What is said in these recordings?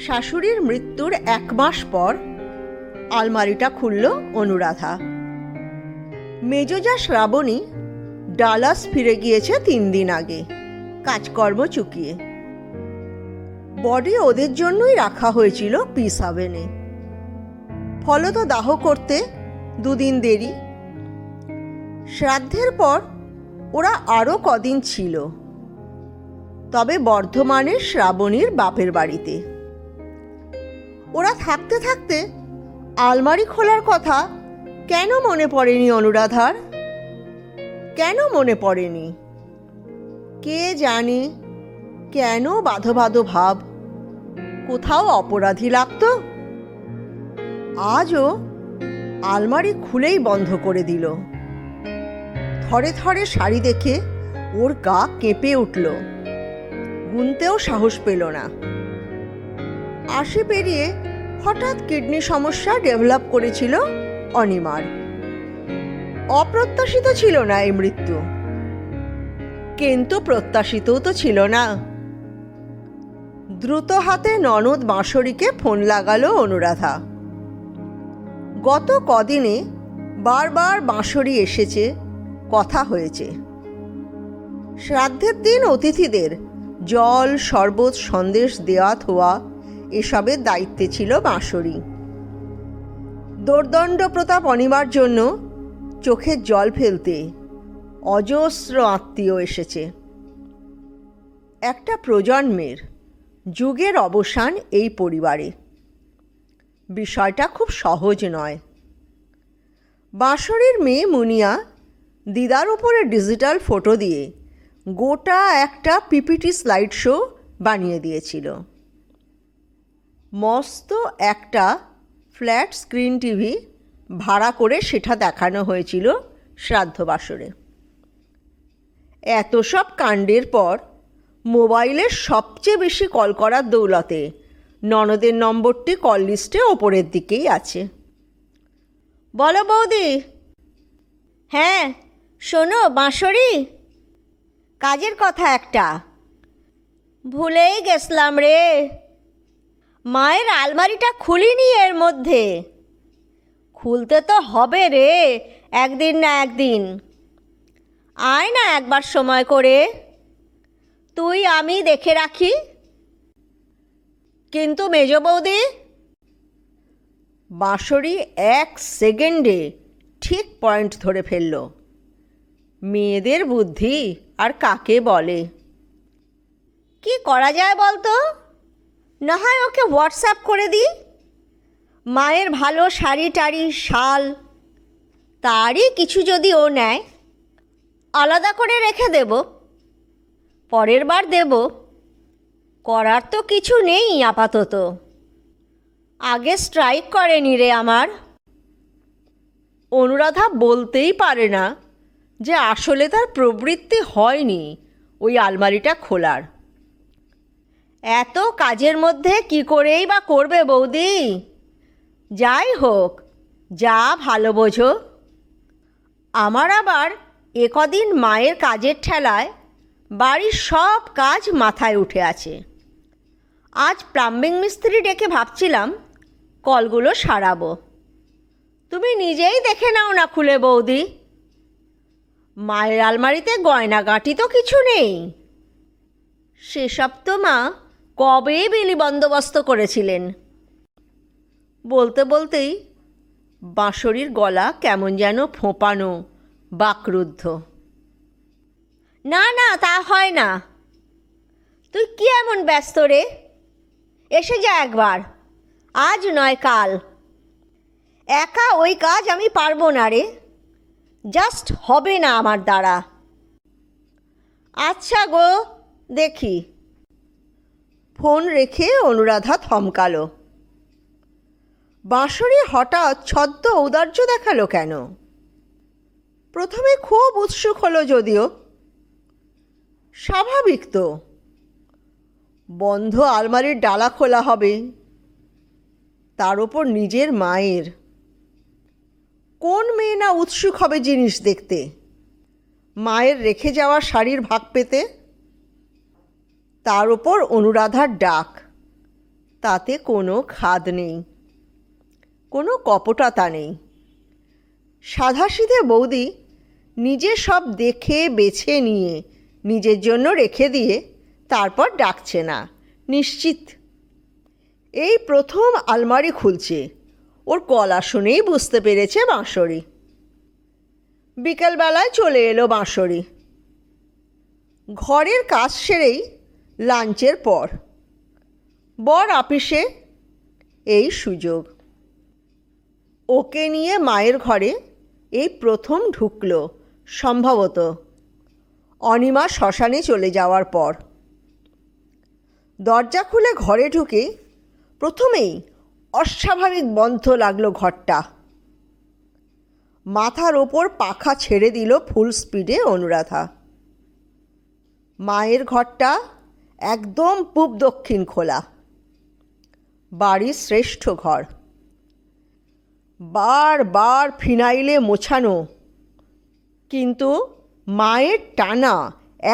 শাশুড়ির মৃত্যুর 1 মাস পর আলমারিটা খুলল অনুরাধা। মেজজা শ্রাবণী ডালাস ফিরে গিয়েছে 3 দিন আগে, কাজকর্ম চুকিয়ে। বডি ওদের জন্যই রাখা হয়েছিল পিস হাভেনে। ফলত দাহ করতে 2 দিন দেরি। শ্রাদ্ধের পর ওরা আরও কদিন ছিল, তবে বর্ধমানের শ্রাবণীর বাপের বাড়িতে। ওরা থাকতে থাকতে আলমারি খোলার কথা কেন মনে পড়েনি অনুরাধার? কেন মনে পড়েনি? কে জানে কেন বাঁধো বাঁধো ভাব? কোথাও অপরাধী লাগতো? আজও আলমারি খুলেই বন্ধ করে দিল। থরে থরে শাড়ি দেখে ওর গা কেঁপে উঠল। গুনতেও সাহস পেল না। 80 পেরিয়ে হঠাৎ কিডনি সমস্যা ডেভেলপ করেছিল অনিমার। অপ্রত্যাশিত ছিল না এই মৃত্যু, কিন্তু প্রত্যাশিতও তো ছিল না। দ্রুত হাতে ননদ বাঁশরীকে ফোন লাগালো অনুরাধা। গত কদিনে বারবার বাঁশরী এসেছে, কথা হয়েছে। শ্রাদ্ধের দিন অতিথিদের জল, শরবত, সন্দেশ দেওয়া থোয়া এসবের দায়িত্বে ছিল বাঁশরী। দোর্দণ্ড প্রতাপ অনিমার জন্য চোখের জল ফেলতে অজস্র আত্মীয় এসেছে। একটা প্রজন্মের, যুগের অবসান এই পরিবারে। বিষয়টা খুব সহজ নয়। বাঁশরীর মেয়ে মুনিয়া দিদার উপরে ডিজিটাল ফটো দিয়ে গোটা একটা পিপিটি স্লাইড শো বানিয়ে দিয়েছিল। মস্ত একটা ফ্ল্যাট স্ক্রিন টিভি ভাড়া করে সেটা দেখানো হয়েছিল শ্রাদ্ধ বাসরে। এত সব কাণ্ডের পর মোবাইলের সবচেয়ে বেশি কল করার দৌলতে ননদের নম্বরটি কল লিস্টে ওপরের দিকেই আছে। বলো বৌদি। হ্যাঁ, শোনো বাঁশরী, কাজের কথা একটা। ভুলেই গেছলাম রে, মায়ের আলমারিটা খুলিনি এর মধ্যে। খুলতে তো হবে রে, একদিন না একদিন। আয় না একবার সময় করে, তুই আমি দেখে রাখি। কিন্তু মেজ বৌদি। বাঁশরী 1 সেকেন্ডে ঠিক পয়েন্ট ধরে ফেলল। মেয়েদের বুদ্ধি আর কাকে বলে? কি করা যায় বলতো? না হয় ওকে হোয়াটসঅ্যাপ করে দিই। মায়ের ভালো শাড়ি টাড়ি, শাল, তারই কিছু যদি ও নেয়, আলাদা করে রেখে দেব, পরের বার দেব। করার তো কিছু নেই আপাতত। আগে স্ট্রাইক করেনি রে আমার। অনুরাধা বলতেই পারে না যে আসলে তার প্রবৃত্তি হয়নি ওই আলমারিটা খোলার। এত কাজের মধ্যে কি করেই বা করবে বৌদি? যাই হোক, যা ভালো বোঝো। আমার আবার একদিন মায়ের কাজের ঠেলায় বাড়ির সব কাজ মাথায় উঠে আছে। আজ প্লাম্বিং মিস্ত্রি ডেকে ভাবছিলাম কলগুলো সারাবো। তুমি নিজেই দেখে নাও না খুলে বৌদি। মায়ের আলমারিতে গয়নাগাঁটি তো কিছু নেই। সেসব তো মা কবে বিলি বন্দোবস্ত করেছিলেন। বলতে বলতেই বাঁশরীর গলা কেমন যেন ফোঁপানো, বাকরুদ্ধ। না না, তা হয় না। তুই কি এমন ব্যস্ত রে? এসে যা একবার, আজ নয় কাল। একা ওই কাজ আমি পারবো না রে, জাস্ট হবে না আমার দ্বারা। আচ্ছা গো, দেখি। ফোন রেখে অনুরাধা থমকালো। বাঁশরী হঠাৎ ছদ্ম ঔদার্য দেখালো কেন? প্রথমে খুব উৎসুক হলো যদিও। স্বাভাবিক তো, বন্ধ আলমারির ডালা খোলা হবে, তার ওপর নিজের মায়ের। কোন মেয়ে না উৎসুক হবে জিনিস দেখতে? মায়ের রেখে যাওয়া শাড়ির ভাগ পেতে। তার ওপর অনুরাধার ডাক, তাতে কোনো খাদ নেই, কোনো কপটতা নেই। সাধাসিধে বৌদি নিজে সব দেখে বেছে নিয়ে নিজের জন্য রেখে দিয়ে তারপর ডাকছে না, নিশ্চিত। এই প্রথম আলমারি খুলছে, ওর গলা শুনেই বুঝতে পেরেছে বাঁশরি। বিকেলবেলায় চলে এলো বাঁশরি। ঘরের কাজ সেরেই লাঞ্চের পর বর আপিসে, এই সুযোগ। ওকে নিয়ে মায়ের ঘরে এই প্রথম ঢুকল, সম্ভবত অনিমা শ্মশানে চলে যাওয়ার পর। দরজা খুলে ঘরে ঢুকে প্রথমেই অস্বাভাবিক বন্ধ লাগলো ঘরটা। মাথার ওপর পাখা ছেড়ে দিল ফুল স্পিডে অনুরাধা। মায়ের ঘরটা একদম পূব দক্ষিণ খোলা, বাড়ির শ্রেষ্ঠ ঘর। বারবার ফিনাইলে মোছানো, কিন্তু মায়ের টানা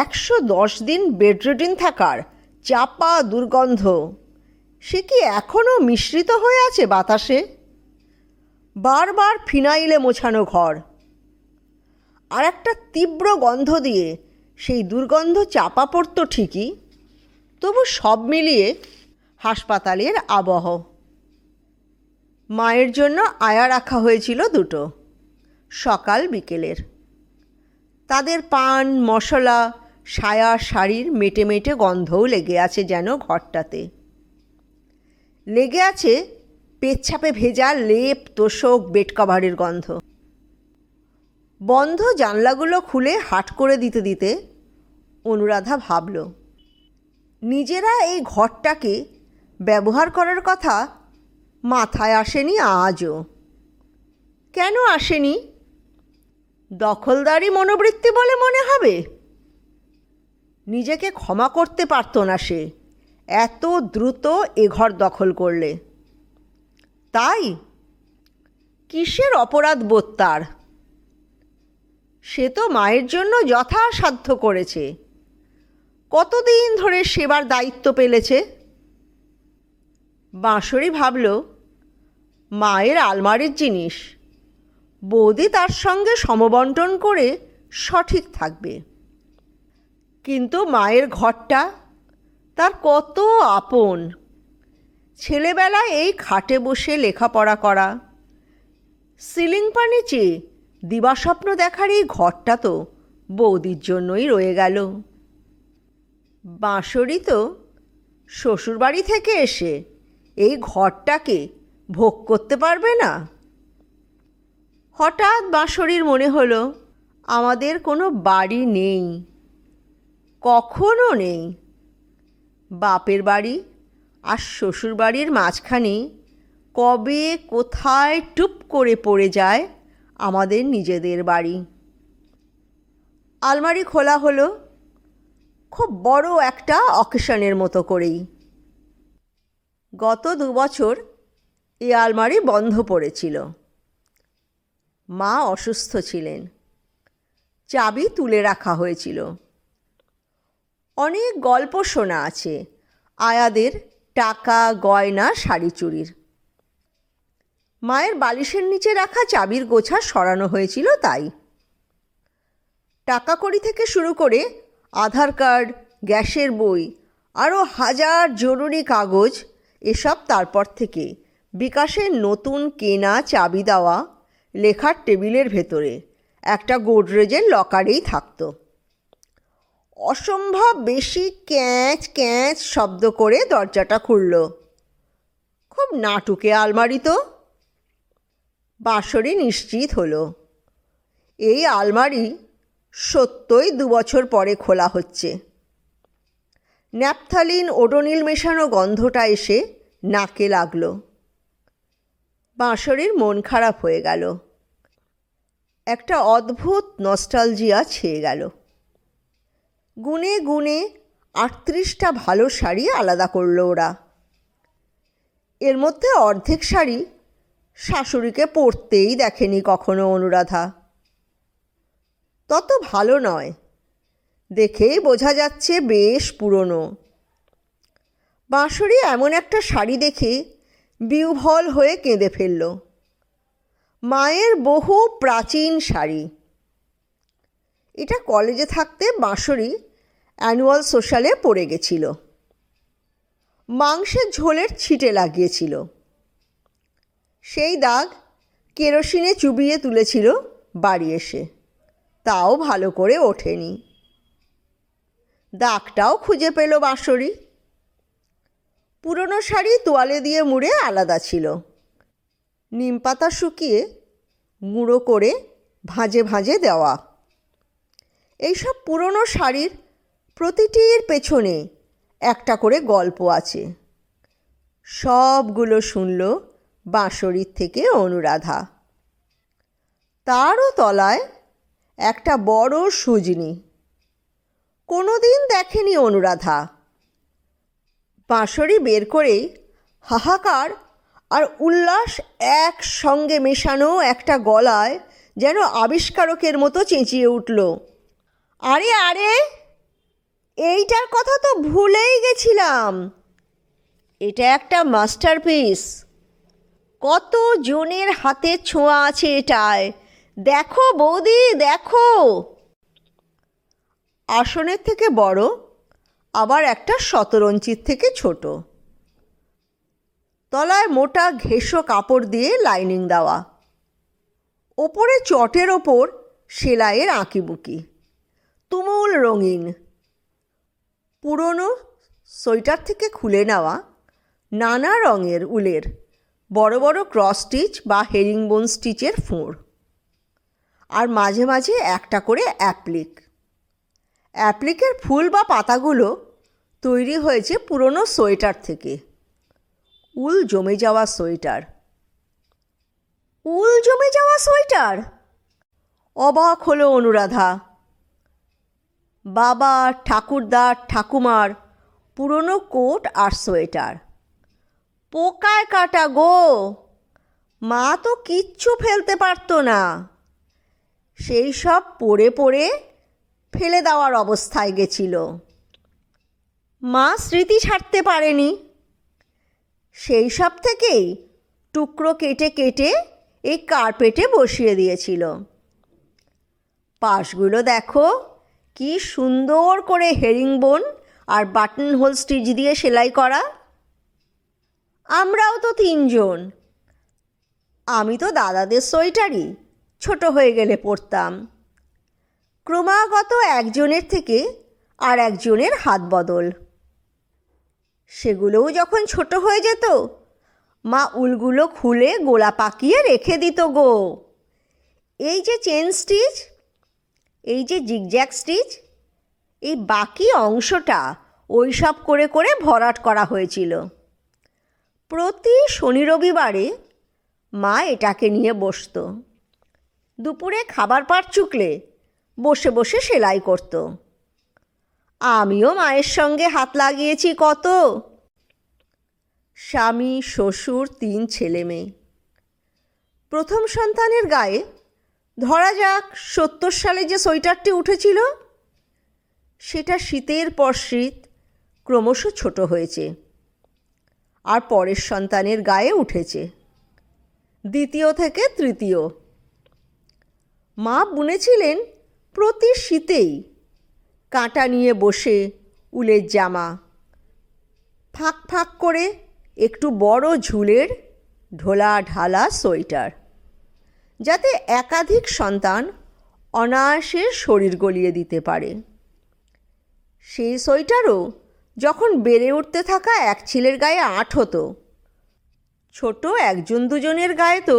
110 দিন বেডরিডিন থাকার চাপা দুর্গন্ধ, সে কি এখনও মিশ্রিত হয়ে আছে বাতাসে? বারবার ফিনাইলে মোছানো ঘর, আর একটা তীব্র গন্ধ দিয়ে সেই দুর্গন্ধ চাপা পড়ত ঠিকই, তবু সব মিলিয়ে হাসপাতালের আবহ। মায়ের জন্য আয়া রাখা হয়েছিল 2, সকাল বিকেলের। তাদের পান, মশলা, সায়া শাড়ির মেটে মেটে গন্ধও লেগে আছে যেন ঘরটাতে। লেগে আছে পেচ্ছাপে ভেজা লেপ, তোশক, বেড কভারের গন্ধ। বন্ধ জানলাগুলো খুলে হাট করে দিতে দিতে অনুরাধা ভাবল, নিজেরা এই ঘরটাকে ব্যবহার করার কথা মাথায় আসেনি আজও। কেন আসেনি? দখলদারি মনোবৃত্তি বলে মনে হবে? নিজেকে ক্ষমা করতে পারত না সে এত দ্রুত এ ঘর দখল করলে। তাই কিসের অপরাধ বোধ তার? সে তো মায়ের জন্য যথাসাধ্য করেছে, কতদিন ধরে সেবার দায়িত্ব পেলেছে। বাঁশরি ভাবল, মায়ের আলমারির জিনিস বৌদি তার সঙ্গে সমবন্টন করে সঠিক থাকবে, কিন্তু মায়ের ঘরটা তার কত আপন। ছেলেবেলায় এই খাটে বসে লেখাপড়া করা, সিলিং পানি চেয়ে দিবাস্বপ্ন দেখার এই ঘরটা তো বৌদির জন্যই রয়ে গেল। বাঁশরি তো শ্বশুরবাড়ি থেকে এসে এই ঘরটাকে ভোগ করতে পারবে না। হঠাৎ বাঁশরির মনে হলো, আমাদের কোনো বাড়ি নেই, কখনো নেই। বাপের বাড়ি আর শ্বশুরবাড়ির মাঝখানে কবে কোথায় টুপ করে পড়ে যায় আমাদের নিজেদের বাড়ি। আলমারি খোলা হলো, খুব বড় একটা অকেশনের মতো করেই। গত 2 বছর এই আলমারি বন্ধ পড়েছিল। মা অসুস্থ ছিলেন, চাবি তুলে রাখা হয়েছিল। অনেক গল্প শোনা আছে আয়াদের টাকা, গয়না, শাড়ি চুরির। মায়ের বালিশের নিচে রাখা চাবির গোছা সরানো হয়েছিল তাই। টাকা কড়ি থেকে শুরু করে আধার কার্ড, গ্যাসের বই, আরও হাজার জরুরি কাগজ, এসব তারপর থেকে বিকাশের নতুন কেনা চাবি দেওয়া লেখার টেবিলের ভেতরে একটা গোদরেজের লকারেই থাকত। অসম্ভব বেশি ক্যাঁচ ক্যাঁচ শব্দ করে দরজাটা খুলল। খুব নাটুকে আলমারি তো। বাঁশরি নিশ্চিত হলো, এই আলমারি সত্যই 2 বছর পরে খোলা হচ্ছে। ন্যাপথালিন, ওডোনিল মেশানো গন্ধটা এসে নাকে লাগলো। বাঁশরির মন খারাপ হয়ে গেল। একটা অদ্ভুত নস্টালজিয়া ছেয়ে গেল। গুনে গুনে 38টা ভালো শাড়ি আলাদা করল ওরা। এর মধ্যে অর্ধেক শাড়ি শাশুড়িকে পরতেই দেখেনি কখনো অনুরাধা। তত ভালো নয়, দেখেই বোঝা যাচ্ছে বেশ পুরনো। বাঁশরি এমন একটা শাড়ি দেখে বিহ্বল হয়ে কেঁদে ফেলল। মায়ের বহু প্রাচীন শাড়ি। এটা কলেজে থাকতে বাঁশরি অ্যানুয়াল সোশ্যালে পড়ে গেছিল। মাংসের ঝোলের ছিটে লাগিয়েছিল। সেই দাগ কেরোসিনে চুবিয়ে তুলেছিল বাড়ি এসে, তাও ভালো করে ওঠেনি। দাগটাও খুঁজে পেল বাঁশরি। পুরনো শাড়ি তোয়ালে দিয়ে মুড়ে আলাদা ছিল। নিমপাতা শুকিয়ে গুঁড়ো করে ভাঁজে ভাঁজে দেওয়া। এইসব পুরনো শাড়ির প্রতিটির পেছনে একটা করে গল্প আছে। সবগুলো শুনল বাঁশরির থেকে অনুরাধা। তারও তলায় একটা বড় সুজনি। কোনোদিন দেখেনি অনুরাধা। বাঁশরি বের করেই হাহাকার আর উল্লাস একসঙ্গে মেশানো একটা গলায় যেন আবিষ্কারকের মতো চেঁচিয়ে উঠল, আরে আরে, এইটার কথা তো ভুলেই গেছিলাম। এটা একটা মাস্টারপিস। কত জনের হাতের ছোঁয়া আছে এটায়। দেখো বৌদি, দেখো। আসনের থেকে বড়, আবার একটা শতরঞ্চির থেকে ছোট। তলায় মোটা ঘেঁষো কাপড় দিয়ে লাইনিং দেওয়া। ওপরে চটের ওপর সেলাইয়ের আঁকিবুকি, তুমুল রঙিন। পুরনো সোয়েটার থেকে খুলে নেওয়া নানা রঙের উলের বড় বড় ক্রস স্টিচ বা হেরিংবোন স্টিচের ফোঁড়, আর মাঝে মাঝে একটা করে অ্যাপ্লিক। অ্যাপ্লিকের ফুল বা পাতাগুলো তৈরি হয়েছে পুরনো সোয়েটার থেকে। উল জমে যাওয়া সোয়েটার। উল জমে যাওয়া সোয়েটার! অবাক হলো অনুরাধা। বাবা, ঠাকুরদার, ঠাকুমার পুরনো কোট আর সোয়েটার। পোকায় কাটা গো। মা তো কিচ্ছু ফেলতে পারতো না। সেই সব পড়ে পড়ে ফেলে দেওয়ার অবস্থায় গেছিল। মা স্মৃতি ছাড়তে পারেনি। সেই সব থেকেই টুকরো কেটে কেটে এই কার্পেটে বসিয়ে দিয়েছিল। পাশগুলো দেখো, কি সুন্দর করে হেরিংবোন আর বাটন হোল স্টিচ দিয়ে সেলাই করা। আমরাও তো 3 জন। আমি তো দাদাদের সোয়েটারই ছোট হয়ে গেলে পরতাম। ক্রমাগত একজনের থেকে আর একজনের হাত বদল। সেগুলোও যখন ছোট হয়ে যেত, মা উলগুলো খুলে গোলা পাকিয়ে রেখে দিত গো। এই যে চেন স্টিচ, এই যে জিগজ্যাগ স্টিচ, এই বাকি অংশটা ওই সব করে করে ভরাট করা হয়েছিল। প্রতি শনি রবিবারে মা এটাকে নিয়ে বসত। দুপুরে খাবার পাট চুকলে বসে বসে সেলাই করত। আমিও মায়ের সঙ্গে হাত লাগিয়েছি কত। স্বামী, শ্বশুর, 3 ছেলে মেয়ে। প্রথম সন্তানের গায়ে ধরা যাক 70 সালে যে সোয়েটারটি উঠেছিল, সেটা শীতের পর শীত ক্রমশ ছোট হয়েছে। আর পরের সন্তানের গায়ে উঠেছে, দ্বিতীয় থেকে তৃতীয়। মা বুনেছিলেন প্রতি শীতেই কাঁটা নিয়ে বসে উলের জামা, ফাঁক ফাঁক করে একটু বড় ঝুলের ঢোলা ঢালা সোয়েটার, যাতে একাধিক সন্তান অনায়াসে শরীর গলিয়ে দিতে পারে। সেই সোয়েটারও যখন বেড়ে উঠতে থাকা এক ছেলের গায়ে আঁট হতো, ছোট 1-2 গায়ে তো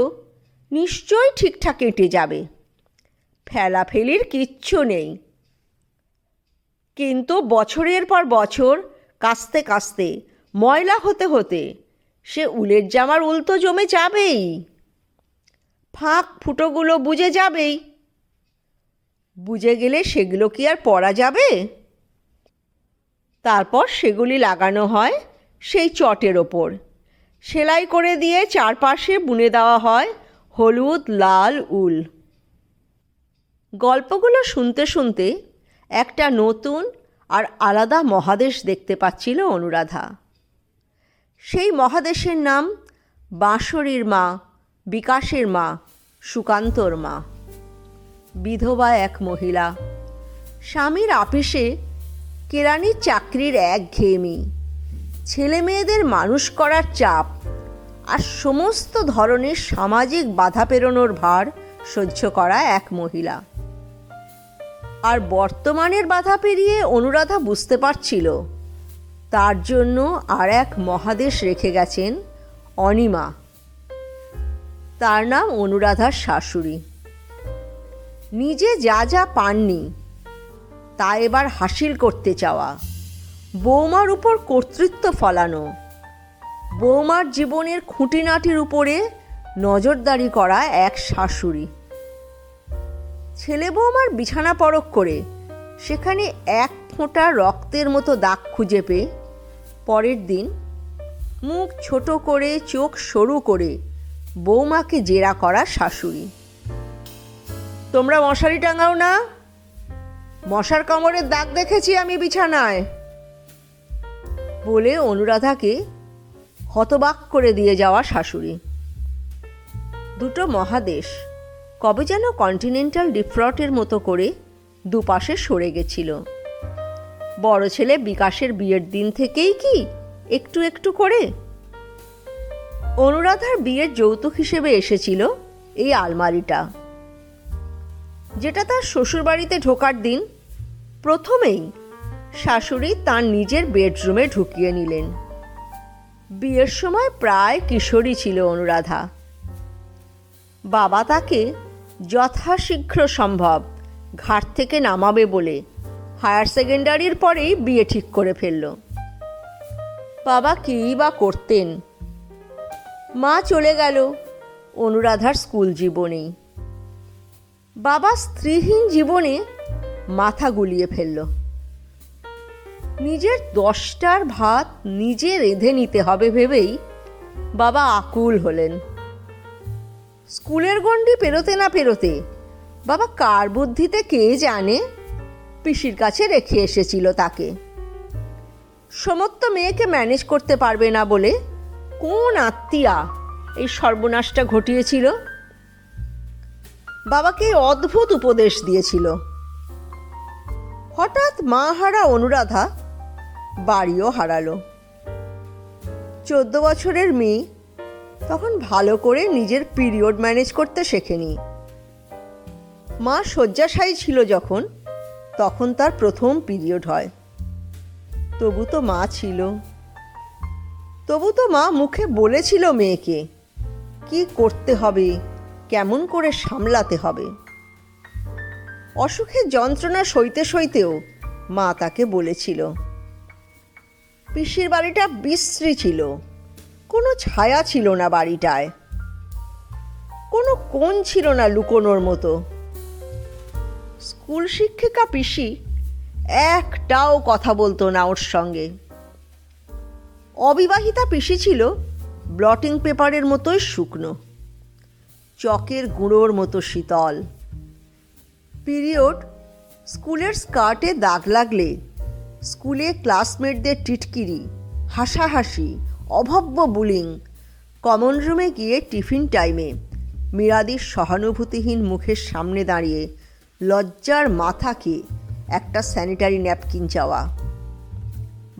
নিশ্চয়ই ঠিকঠাক এঁটে যাবে, ফেলাফেলির কিচ্ছু নেই। কিন্তু বছরের পর বছর কাস্তে কাস্তে ময়লা হতে হতে সে উলের জামার উল তো জমে যাবেই, ফাঁক ফুটোগুলো বুজে যাবেই। বুজে গেলে সেগুলো কি আর পরা যাবে? তারপর সেগুলি লাগানো হয় সেই চটের ওপর, সেলাই করে দিয়ে চারপাশে বুনে দেওয়া হয় হলুদ লাল উল। গল্পগুলো শুনতে শুনতে একটা নতুন আর আলাদা মহাদেশ দেখতে পাচ্ছিল অনুরাধা। সেই মহাদেশের নাম বাঁশরীর মা, বিকাশের মা, সুকান্তর মা। বিধবা এক মহিলা, স্বামীর আপিসে কেরানির চাকরির একঘেয়েমি, ছেলে মেয়েদের মানুষ করার চাপ আর সমস্ত ধরনের সামাজিক বাধা পেরোনোর ভার সহ্য করা এক মহিলা। আর বর্তমানের বাধা পেরিয়ে অনুরাধা বুঝতে পারছিল তার জন্য আর এক মহাদেশ রেখে গেছেন অনিমা। তার নাম অনুরাধার শাশুড়ি। নিজে যা যা পাননি তা এবার হাসিল করতে চাওয়া, বৌমার উপর কর্তৃত্ব ফলানো, বৌমার জীবনের খুঁটিনাটির উপরে নজরদারি করা এক শাশুড়ি। ছেলে বৌমার বিছানা পরখ করে সেখানে এক ফোঁটা রক্তের মতো দাগ খুঁজে পেয়ে পরের দিন মুখ ছোট করে চোখ সরু করে বৌমাকে জেরা করা শাশুড়ি। তোমরা মশারি টাঙাও না, মশার কামড়ের দাগ দেখেছি আমি বিছানায়, বলে অনুরাধাকে হতবাক করে দিয়ে যাওয়া শাশুড়ি। দুটো মহাদেশ কবে যেন কন্টিনেন্টাল ডিফ্রটের মতো করে দুপাশে সরে গেছিল। বড় ছেলে বিকাশের বিয়ের দিন থেকেই কি একটু একটু করে। অনুরাধার বিয়ের যৌতুক হিসেবে এসেছিল এই আলমারিটা, যেটা তার শ্বশুরবাড়িতে ঢোকার দিন প্রথমেই শাশুড়ি তার নিজের বেডরুমে ঢুকিয়ে নিলেন। বিয়ের সময় প্রায় কিশোরী ছিল অনুরাধা। বাবা তাকে যথাশীঘ্র সম্ভব ঘাট থেকে নামাবে বলে হায়ার সেকেন্ডারির পরেই বিয়ে ঠিক করে ফেলল। বাবা কী বা করতেন? মা চলে গেল অনুরাধার স্কুল জীবনেই। বাবা স্ত্রীহীন জীবনে মাথা গুলিয়ে ফেলল। নিজের 10টার ভাত নিজে রেঁধে নিতে হবে ভেবেই বাবা আকুল হলেন। স্কুলের গণ্ডি পেরোতে না পেরোতে বাবা কার বুদ্ধিতে কে জানে পিসির কাছে রেখে এসেছিল তাকে। সমস্ত মেয়েকে ম্যানেজ করতে পারবে না বলে কোন আত্মীয়া এই সর্বনাশটা ঘটিয়েছিল? বাবাকে অদ্ভুত উপদেশ দিয়েছিল। হঠাৎ মা হারা অনুরাধা বাড়িও হারালো। 14 বছরের মেয়ে তখন ভালো করে নিজের পিরিয়ড ম্যানেজ করতে শেখেনি। মা শয্যাশায়ী ছিল যখন, তখন তার প্রথম পিরিয়ড হয়। তবু তো মা ছিল, তবু তো মা মুখে বলেছিল মেয়েকে কি করতে হবে, কেমন করে সামলাতে হবে। অসুখের যন্ত্রণা সইতে সইতেও মা তাকে বলেছিল। পিসির বাড়িটা বিশ্রী ছিল, কোনো ছায়া ছিল না বাড়িটায়, কোনো কোণ ছিল না লুকোনোর মতো। স্কুল শিক্ষিকা পিসি একটাও কথা বলতো না ওর সঙ্গে। অবিবাহিতা পিসি ছিল ব্লটিং পেপারের মতোই শুকনো, চকের গুঁড়োর মতো শীতল। পিরিয়ড স্কুলের স্কার্টে দাগ লাগলে স্কুলে ক্লাসমেটদের টিটকিরি, হাসাহাসি, অভব্য বুলিং, কমন রুমে গিয়ে টিফিন টাইমে মীরাদির সহানুভূতিহীন মুখের সামনে দাঁড়িয়ে লজ্জার মাথাকে একটা স্যানিটারি ন্যাপকিন চাওয়া,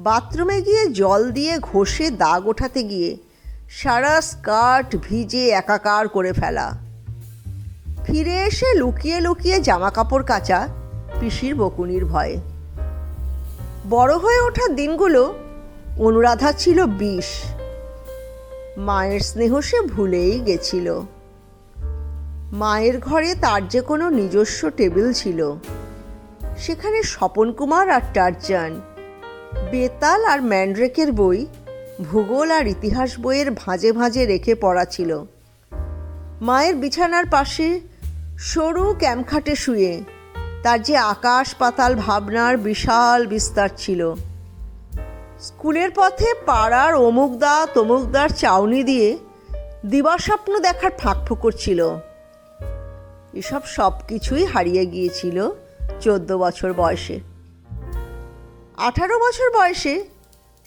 বাথরুমে গিয়ে জল দিয়ে ঘষে দাগ ওঠাতে গিয়ে সারা স্কার্ট ভিজে একাকার করে ফেলা, ফিরে এসে লুকিয়ে লুকিয়ে জামা কাপড় কাচা পিসির বকুনির ভয়ে। বড় হয়ে ওঠার দিনগুলো অনুরাধা ছিল বিষ। মায়ের স্নেহ সে ভুলেই গেছিল। মায়ের ঘরে তার যে কোনো নিজস্ব টেবিল ছিল, সেখানে স্বপন কুমার আর টারজান, বেতাল আর ম্যান্ড্রেকের বই, ভূগোল আর ইতিহাস বইয়ের ভাঁজে ভাঁজে রেখে পড়া ছিল। মায়ের বিছানার পাশে সরু ক্যামখাটে শুয়ে তার যে আকাশ পাতাল ভাবনার বিশাল বিস্তার ছিল। স্কুলের পথে পাড়ার অমুকদা তমুকদার চাউনি দিয়ে দিবাস্বপ্ন দেখার ফাঁকফোকর ছিল। এসব সব কিছুই হারিয়ে গিয়েছিল 14 বছর বয়সে। 18 বছর বয়সে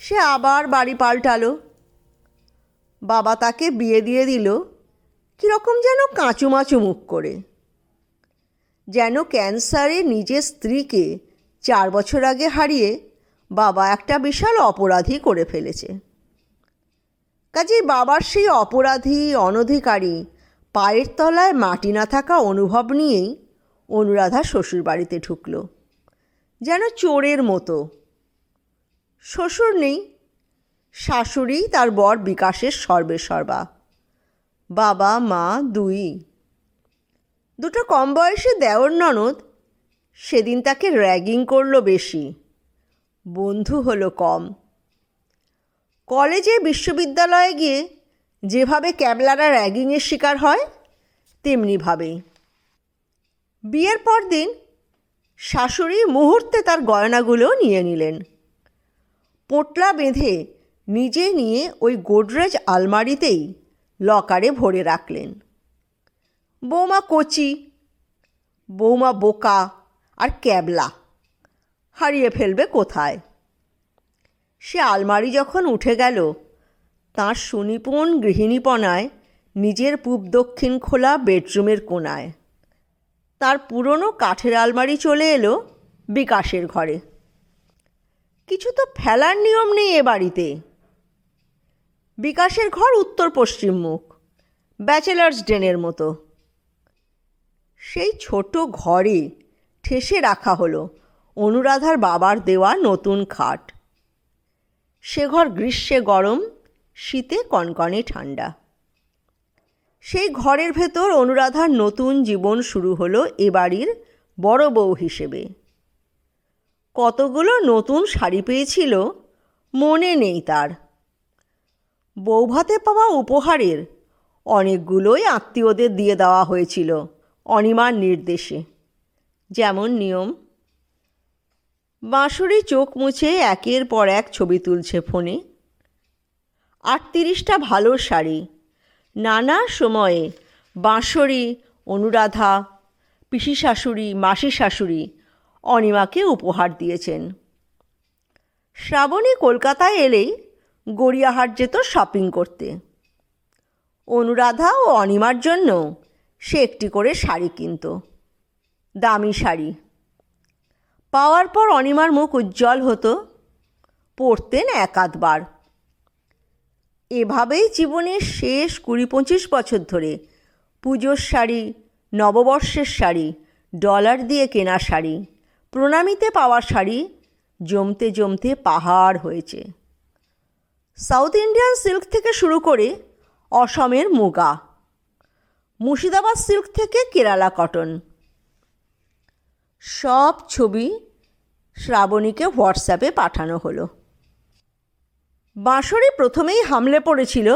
সে আবার বাড়ি পাল্টালো। বাবা তাকে বিয়ে দিয়ে দিল কীরকম যেন কাঁচুমাচু মুখ করে, যেন ক্যান্সারে নিজের স্ত্রীকে 4 বছর আগে হারিয়ে বাবা একটা বিশাল অপরাধী করে ফেলেছে। কাজেই বাবার সেই অপরাধী অনধিকারী পায়ের তলায় মাটি না থাকা অনুভব নিয়েই অনুরাধা শ্বশুরবাড়িতে ঢুকল, যেন চোরের মতো। শ্বশুর নেই, শাশুড়ি তার বর বিকাশের সর্বেসর্বা, বাবা মা দুই। দুটো কম বয়সী দেওর ননদ সেদিন তাকে র্যাগিং করলো বেশি, বন্ধু হলো কম। কলেজে বিশ্ববিদ্যালয়ে গিয়ে যেভাবে ক্যাবলারা র্যাগিংয়ের শিকার হয় তেমনিভাবেই। বিয়ের পর দিন শাশুড়ি মুহূর্তে তার গয়নাগুলো নিয়ে নিলেন, পোঁটলা বেঁধে নিজে নিয়ে ওই গোদরেজ আলমারিতেই লকারে ভরে রাখলেন। বৌমা কচি, বৌমা বোকা আর ক্যাবলা, হারিয়ে ফেলবে কোথায়। সে আলমারি যখন উঠে গেল, তাঁর সুনিপুণ গৃহিণীপনায় নিজের পূব দক্ষিণ খোলা বেডরুমের কোণায় তার পুরনো কাঠের আলমারি চলে এলো বিকাশের ঘরে। কিছু তো ফেলার নিয়ম নেই এ বাড়িতে। বিকাশের ঘর উত্তর পশ্চিম মুখ, ব্যাচেলার্স ডেনের মতো। সেই ছোট ঘরে ঠেসে রাখা হলো অনুরাধার বাবার দেওয়া নতুন খাট। সে ঘর গ্রীষ্মে গরম, শীতে কনকনে ঠান্ডা। সেই ঘরের ভেতর অনুরাধার নতুন জীবন শুরু হলো এ বাড়ির বড় বউ হিসেবে। কতগুলো নতুন শাড়ি পেয়েছিল মনে নেই তার। বৌভাতে পাওয়া উপহারের অনেকগুলোই আত্মীয়দের দিয়ে দেওয়া হয়েছিল অনিমার নির্দেশে, যেমন নিয়ম। বাঁশরি চোখ মুছে একের পর এক ছবি তুলছে ফোনে। 38টা ভালো শাড়ি নানা সময়ে বাঁশরি, অনুরাধা, পিসি শাশুড়ি, মাসি শাশুড়ি অনিমাকে উপহার দিয়েছেন। শ্রাবণী কলকাতায় এলেই গড়িয়াহাট যেত শপিং করতে। অনুরাধা ও অনিমার জন্য সে একটি করে শাড়ি কিনত, দামি শাড়ি। পাওয়ার পর অনিমার মুখ উজ্জ্বল হতো, পরতেন এক আধবার। এভাবেই জীবনের শেষ 20-25 বছর ধরে পুজোর শাড়ি, নববর্ষের শাড়ি, ডলার দিয়ে কেনা শাড়ি, প্রণামীতে পাওয়া শাড়ি জমতে জমতে পাহাড় হয়েছে। সাউথ ইন্ডিয়ান সিল্ক থেকে শুরু করে অসমের মুগা, মুর্শিদাবাদ সিল্ক থেকে কেরালা কটন, সব ছবি শ্রাবণীকে হোয়াটসঅ্যাপে পাঠানো হলো। বাঁশরি প্রথমেই হামলে পড়েছিল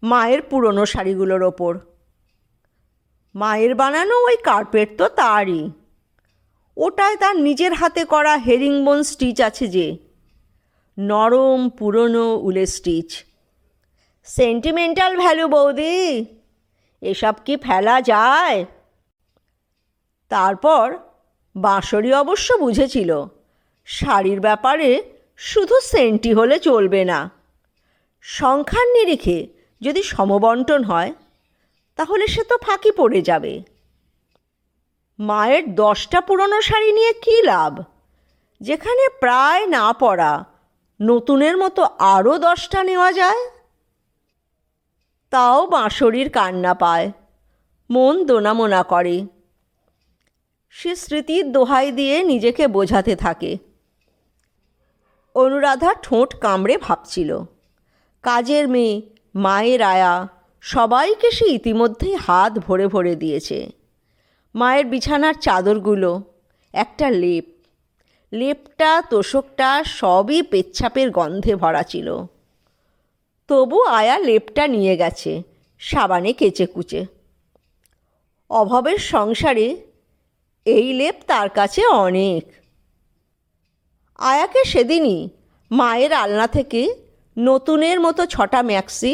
মায়ের পুরনো শাড়িগুলোর ওপর। মায়ের বানানো ওই কার্পেট তো তারই, ওটায় তার নিজের হাতে করা হেরিংবোন স্টিচ আছে যে, নরম পুরনো উলের স্টিচ। সেন্টিমেন্টাল ভ্যালু বৌদি, এসব কি ফেলা যায়? তারপর বাঁশরি অবশ্য বুঝেছিল শাড়ির ব্যাপারে শুধু সেন্টি হলে চলবে না। সংখ্যার নিরিখে যদি সমবন্টন হয় তাহলে সে তো ফাঁকি পড়ে যাবে। মায়ের 10টা পুরনো শাড়ি নিয়ে কী লাভ, যেখানে প্রায় না পরা নতুনের মতো আরও 10টা নেওয়া যায়। তাও বাঁশরির কান্না পায়, মন দোনামোনা করে। সে স্মৃতির দোহাই দিয়ে নিজেকে বোঝাতে থাকে। অনুরাধা ঠোঁট কামড়ে ভাবছিল, কাজের মেয়ে, মায়ের আয়া, সবাইকে সে ইতিমধ্যেই হাত ভরে ভরে দিয়েছে। মায়ের বিছানার চাদরগুলো, একটা লেপটা, তোশকটা সবই পেচ্ছাপের গন্ধে ভরা ছিল। তবু আয়া লেপটা নিয়ে গেছে সাবানে কেচে কুচে। অভাবের সংসারে এই লেপ তার কাছে অনেক। আয়াকে সেদিনই মায়ের আলনা থেকে নতুনের মতো 6টা ম্যাক্সি,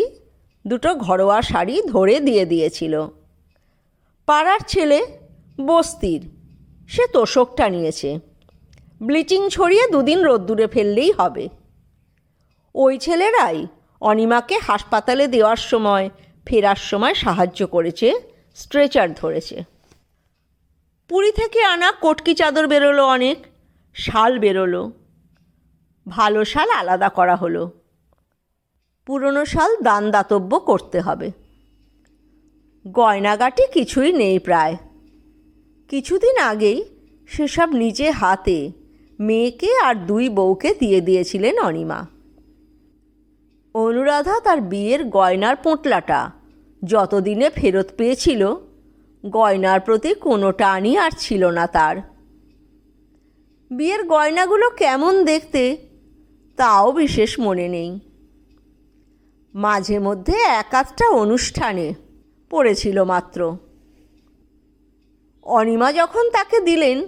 2টো ঘরোয়া শাড়ি ধরে দিয়ে দিয়েছিল। পাড়ার ছেলে বস্তির, সে তোশকটা নিয়েছে। ব্লিচিং ছড়িয়ে 2 দিন রোদ্দুরে ফেললেই হবে। ওই ছেলেরাই অনিমাকে হাসপাতালে দেওয়ার সময়, ফেরার সময় সাহায্য করেছে, স্ট্রেচার ধরেছে। পুরী থেকে আনা কটকি চাদর বেরোলো, অনেক শাল বেরোলো। ভালো শাল আলাদা করা হলো, পুরনো শাল দান দাতব্য করতে হবে। গয়নাগাটি কিছুই নেই প্রায়। কিছুদিন আগেই সেসব নিজে হাতে মেয়েকে আর 2 বউকে দিয়ে দিয়েছিলেন অনিমা। অনুরাধা তার বিয়ের গয়নার পোঁটলাটা যতদিনে ফেরত পেয়েছিল, গয়নার প্রতি কোনো টানই আর ছিল না তার। বিয়ের গয়নাগুলো কেমন দেখতে তাও বিশেষ মনে নেই। মাঝে মধ্যে 1-8টা অনুষ্ঠানে পড়েছিল মাত্র। অনিমা যখন তাকে দিলেন,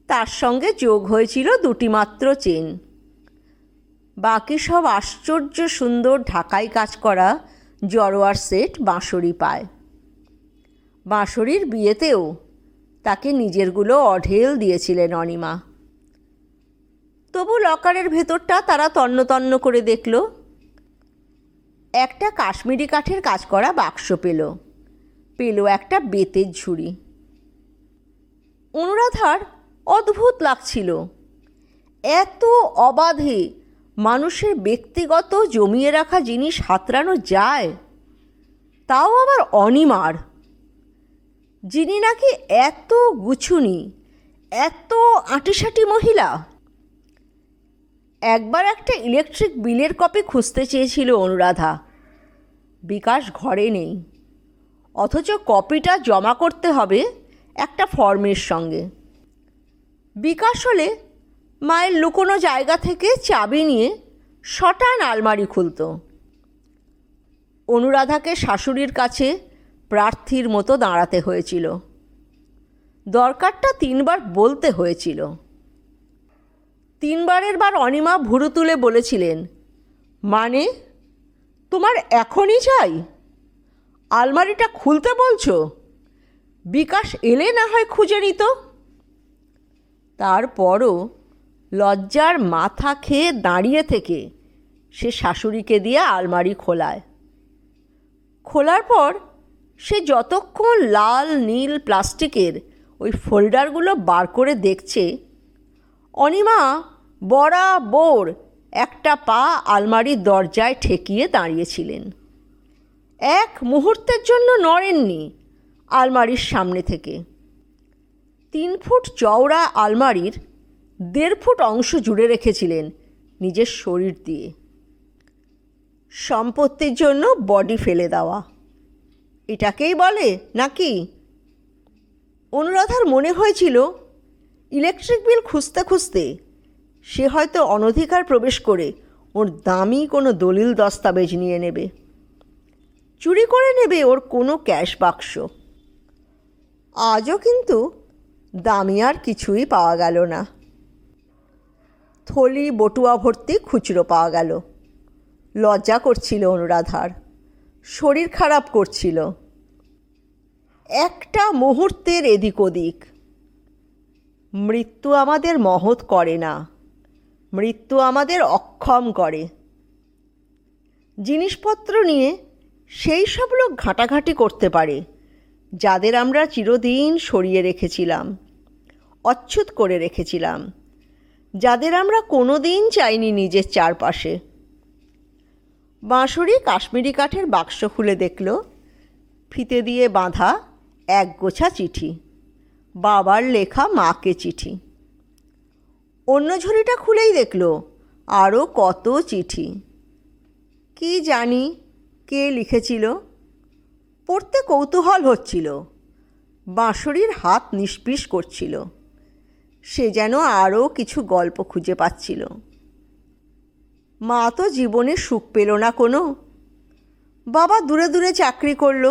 তার সঙ্গে যোগ হয়েছিল 2টি মাত্র চেন। বাকি সব আশ্চর্য সুন্দর ঢাকাই কাজ করা জড়োয়ার সেট বাঁশরি পায়। বাঁশরির বিয়েতেও তাকে নিজেরগুলো অঢেল দিয়েছিলেন অনিমা। তবু লকারের ভেতরটা তারা তন্ন তন্ন করে দেখল। একটা কাশ্মীরি কাঠের কাজ করা বাক্স পেল একটা বেতের ঝুড়ি। অনুরাধার অদ্ভুত লাগছিল, এত অবাধে মানুষের ব্যক্তিগত জমিয়ে রাখা জিনিস হাতড়ানো যায়, তাও আবার অনিমার, যিনি নাকি এত গুছুনি, এত আঁটিসাঁটি মহিলা। একবার একটা ইলেকট্রিক বিলের কপি খুঁজতে চেয়েছিল অনুরাধা। বিকাশ ঘরে নেই, অথচ কপিটা জমা করতে হবে একটা ফর্মের সঙ্গে। বিকাশ হলে মায়ের লুকোনো জায়গা থেকে চাবি নিয়ে শটান আলমারি খুলত। অনুরাধাকে শাশুড়ির কাছে প্রার্থীর মতো দাঁড়াতে হয়েছিল, দরকারটা 3 বার বলতে হয়েছিল। 3 বারের বার অনিমা ভুরু তুলে বলেছিলেন, মানে তোমার এখনই চাই? আলমারিটা খুলতে বলছো? বিকাশ এলে না হয় খুঁজে নিত। তারপরও লজ্জার মাথা খেয়ে দাঁড়িয়ে থেকে সে শাশুড়িকে দিয়ে আলমারি খোলার পর সে যতক্ষণ লাল নীল প্লাস্টিকের ওই ফোল্ডারগুলো বার করে দেখছে, অনিমা বরাবর একটা পা আলমারির দরজায় ঠেকিয়ে দাঁড়িয়েছিলেন। 1 মুহূর্তের জন্য নড়েননি আলমারির সামনে থেকে। 3 ফুট চওড়া আলমারির 1.5 ফুট অংশ জুড়ে রেখেছিলেন নিজের শরীর দিয়ে। সম্পত্তির জন্য বডি ফেলে দেওয়া, এটাকেই বলে নাকি? অনুরাধার মনে হয়েছিল ইলেকট্রিক বিল খুঁজতে খুঁজতে সে হয়তো অনধিকার প্রবেশ করে ওর দামি কোনো দলিল দস্তাবেজ নিয়ে নেবে, চুরি করে নেবে ওর কোনো ক্যাশ বাক্স। আজও কিন্তু দামি আর কিছুই পাওয়া গেল না। থলি বটুয়া ভর্তি খুচরো পাওয়া গেল। লজ্জা করছিল অনুরাধার, শরীর খারাপ করছিল। একটা মুহূর্তের এদিক ওদিক। মৃত্যু আমাদের মহৎ করে না, মৃত্যু আমাদের অক্ষম করে। জিনিসপত্র নিয়ে সেই সব লোক ঘাঁটাঘাঁটি করতে পারে যাদের আমরা চিরদিন সরিয়ে রেখেছিলাম, অচ্ছুত করে রেখেছিলাম, যাদের আমরা কোনো দিন চাইনি নিজের চারপাশে। বাঁশরি কাশ্মীরি কাঠের বাক্স খুলে দেখল, ফিতে দিয়ে বাঁধা 1 গোছা চিঠি, বাবার লেখা মাকে চিঠি। অন্য ঝুড়িটা খুলেই দেখল আরও কত চিঠি। কি জানি কে লিখেছিল, পড়তে কৌতূহল হচ্ছিল। বাঁশরির হাত নিষ্পিস করছিল, সে যেন আরও কিছু গল্প খুঁজে পাচ্ছিল। মা তো জীবনে সুখ পেল না কোনো। বাবা দূরে দূরে চাকরি করল।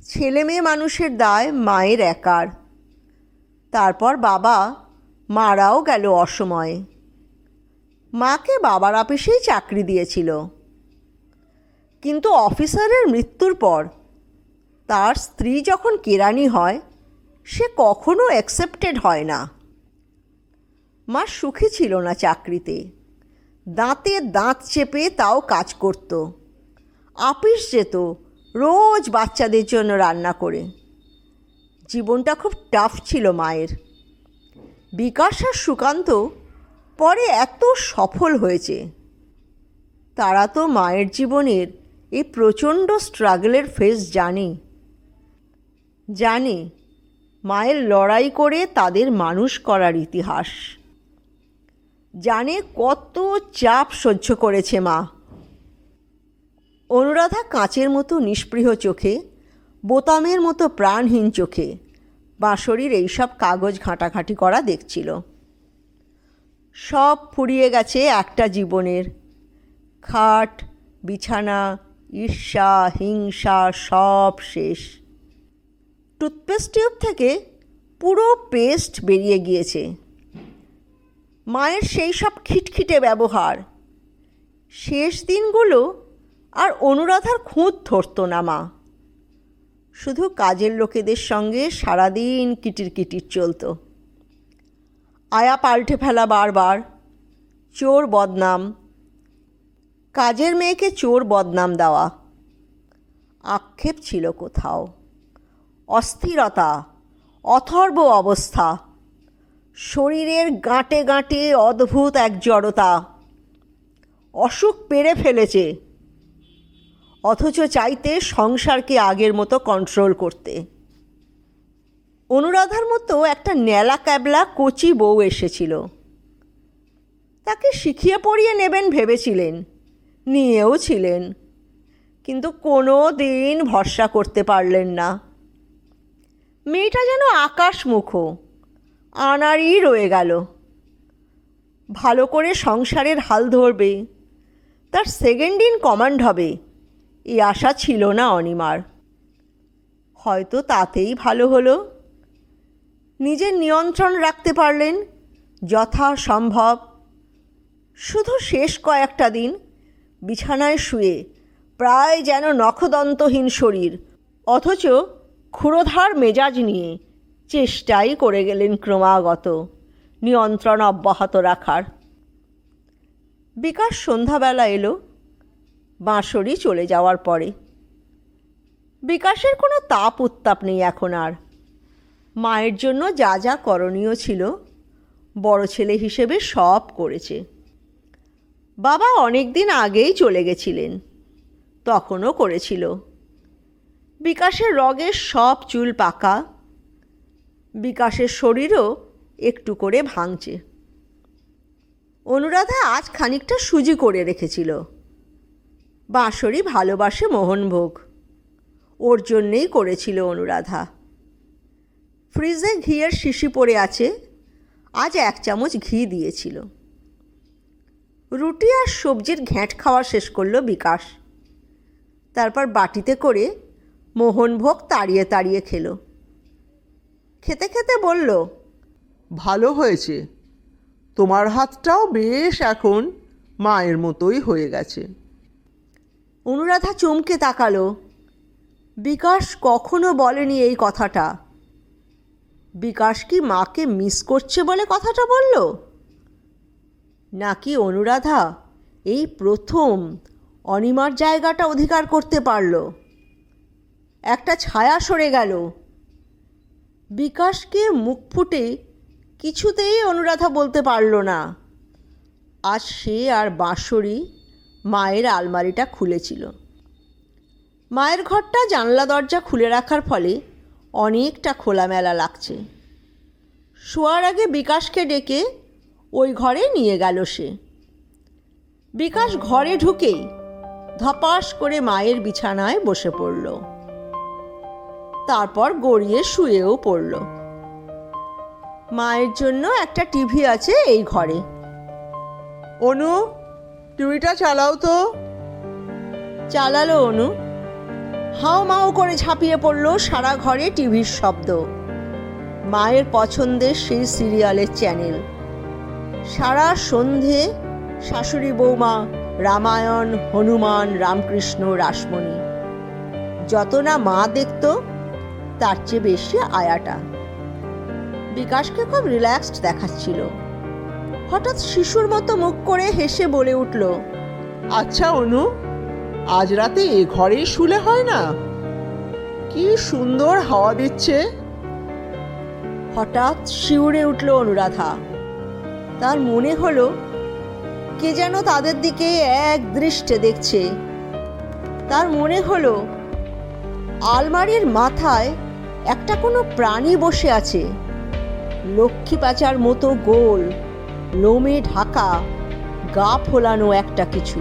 ছেলে মেয়ে মানুষের দায় মায়ের একার। তারপর বাবা মারাও গেল অসময়ে। মাকে বাবার অফিসেই চাকরি দিয়েছিল, কিন্তু অফিসারের মৃত্যুর পর তার স্ত্রী যখন কেরানি হয়, সে কখনো অ্যাকসেপ্টেড হয় না। মা সুখী ছিল না চাকরিতে, দাঁতে দাঁত চেপে তাও কাজ করত। আপিস যেত রোজ বাচ্চাদের জন্য রান্না করে। জীবনটা খুব টাফ ছিল মায়ের। বিকাশ আর সুকান্ত পরে এত সফল হয়েছে। তারা তো মায়ের জীবনের এই প্রচণ্ড স্ট্রাগলের ফেজ জানে মায়ের লড়াই করে তাদের মানুষ করার ইতিহাস, জানে কত চাপ সহ্য করেছে মা। অনুরাধা কাঁচের মতো নিষ্পৃহ চোখে, বোতামের মতো প্রাণহীন চোখে বাঁশরীর এইসব কাগজ ঘাঁটাঘাঁটি করা দেখছিল। সব ফুরিয়ে গেছে একটা জীবনের। খাট, বিছানা, ঈর্ষা, হিংসা সব শেষ। টুথপেস্ট টিউব থেকে পুরো পেস্ট বেরিয়ে গিয়েছে। মায়ের সেই সব খিটখিটে ব্যবহার, শেষ দিনগুলো আর অনুরাধার খুঁত ধরত না মা। শুধু কাজের লোকেদের সঙ্গে সারাদিন কিটির চলত। আয়া পাল্টে ফেলা বারবার, চোর বদনাম, কাজের মেয়েকে চোর বদনাম দেওয়া। আক্ষেপ ছিল কোথাও, অস্থিরতা, অথর্ব অবস্থা, শরীরের গাঁটে গাঁটে অদ্ভুত এক জড়তা। অসুখ পেরে ফেলেছে, অথচ চাইতে সংসারকে আগের মতো কন্ট্রোল করতে। অনুরাধার মতো একটা ন্যালা ক্যাবলা কচি বউ এসেছিল। তাকে শিখিয়ে পড়িয়ে নেবেন ভেবেছিলেন, নিয়েও ছিলেন, কিন্তু কোনো দিন ভরসা করতে পারলেন না। মেয়েটা যেন আকাশমুখ, আনাড়ি রয়ে গেল। ভালো করে সংসারের হাল ধরবে, তার সেকেন্ড ইন কমান্ড হবে, এই আশা ছিল না অনিমার। হয়তো তাতেই ভালো হলো। নিজের নিয়ন্ত্রণ রাখতে পারলেন যথাসম্ভব। শুধু শেষ কয়েকটা দিন বিছানায় শুয়ে প্রায় যেন নখদন্তহীন শরীর, অথচ ক্ষুরোধার মেজাজ নিয়ে চেষ্টাই করে গেলেন ক্রমাগত নিয়ন্ত্রণ অব্যাহত রাখার। বিকাশ সন্ধ্যাবেলা এলো বাঁশরী চলে যাওয়ার পরে। বিকাশের কোনো তাপ উত্তাপ নেই এখন আর। মায়ের জন্য যা যা করণীয় ছিল বড় ছেলে হিসেবে সব করেছে। বাবা অনেক দিন আগেই চলে গেছিলেন, তখনও করেছিল। বিকাশের রগের সব চুল পাকা, বিকাশের শরীরও একটু করে ভাঙছে। অনুরাধা আজ খানিকটা সুজি করে রেখেছিল। বাঁশরী ভালোবাসে মোহনভোগ, ওর জন্যেই করেছিল অনুরাধা। ফ্রিজে ঘিয়ের শিশি পড়ে আছে, আজ 1 চামচ ঘি দিয়েছিল। রুটি আর সবজির ঘ্যাঁট খাওয়া শেষ করল বিকাশ। তারপর বাটিতে করে মোহনভোগ তাড়িয়ে তাড়িয়ে খেলো। খেতে খেতে বলল, ভালো হয়েছে, তোমার হাতটাও বেশ এখন মায়ের মতোই হয়ে গেছে। অনুরাধা চমকে তাকালো। বিকাশ কখনো বলেনি এই কথাটা। বিকাশ কি মাকে মিস করছে বলে কথাটা বলল? নাকি অনুরাধা এই প্রথম অনিমার জায়গাটা অধিকার করতে পারল? একটা ছায়া সরে গেল। বিকাশকে মুখ ফুটে কিছুতেই অনুরাধা বলতে পারল না। আজ সে আর বাঁশরী মায়ের আলমারিটা খুলেছিল। মায়ের ঘরটা জানলা দরজা খুলে রাখার ফলে অনেকটা খোলামেলা লাগছে। শোয়ার আগে বিকাশকে ডেকে ওই ঘরে নিয়ে গেল সে। বিকাশ ঘরে ঢুকেই ধপাস করে মায়ের বিছানায় বসে পড়ল। তারপর গড়িয়ে শুয়েও পড়ল। মায়ের জন্য একটা টিভি আছে এই ঘরে। অনু, টিভিটা চালাও তো। চালালো অনু। হাও মাও করে ঝাঁপিয়ে পড়ল সারা ঘরে টিভির শব্দ। মায়ের পছন্দের সেই সিরিয়ালের চ্যানেল। সারা সন্ধে শাশুড়ি বৌমা রামায়ণ, হনুমান, রামকৃষ্ণ, রাসমণি। যত না মা দেখত তার চেয়ে বেশি আয়াটা। বিকাশকে খুব রিল্যাক্সড দেখাচ্ছিল। হঠাৎ শিশুর মতো মুখ করে হেসে বলে উঠল, আচ্ছা অনু, আজ রাতে এ ঘরেই শুলে হয় না? কি সুন্দর হাওয়া দিচ্ছে। হঠাৎ শিউরে উঠল অনুরাধা। তার মনে হলো কে যেন তাদের দিকে এক দৃষ্টে দেখছে। তার মনে হলো আলমারির মাথায় একটা কোনো প্রাণী বসে আছে, লক্ষ্মী প্যাঁচার মতো গোল, লোমে ঢাকা, গা ফোলানো একটা কিছু।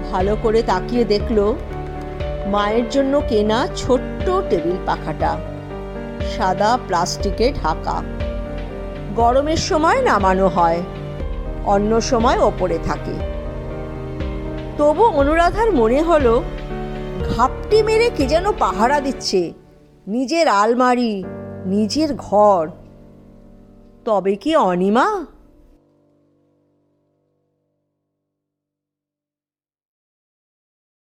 ভালো করে তাকিয়ে দেখল মায়ের জন্য কেনা ছোট্ট টেবিল পাখাটা, সাদা প্লাস্টিকে ঢাকা। গরমের সময় নামানো হয়, অন্য সময় ওপরে থাকে। তবু অনুরাধার মনে হলো ঘাপটি মেরে কে যেন পাহারা দিচ্ছে নিজের আলমারি, নিজের ঘর। তবে কি অনিমা?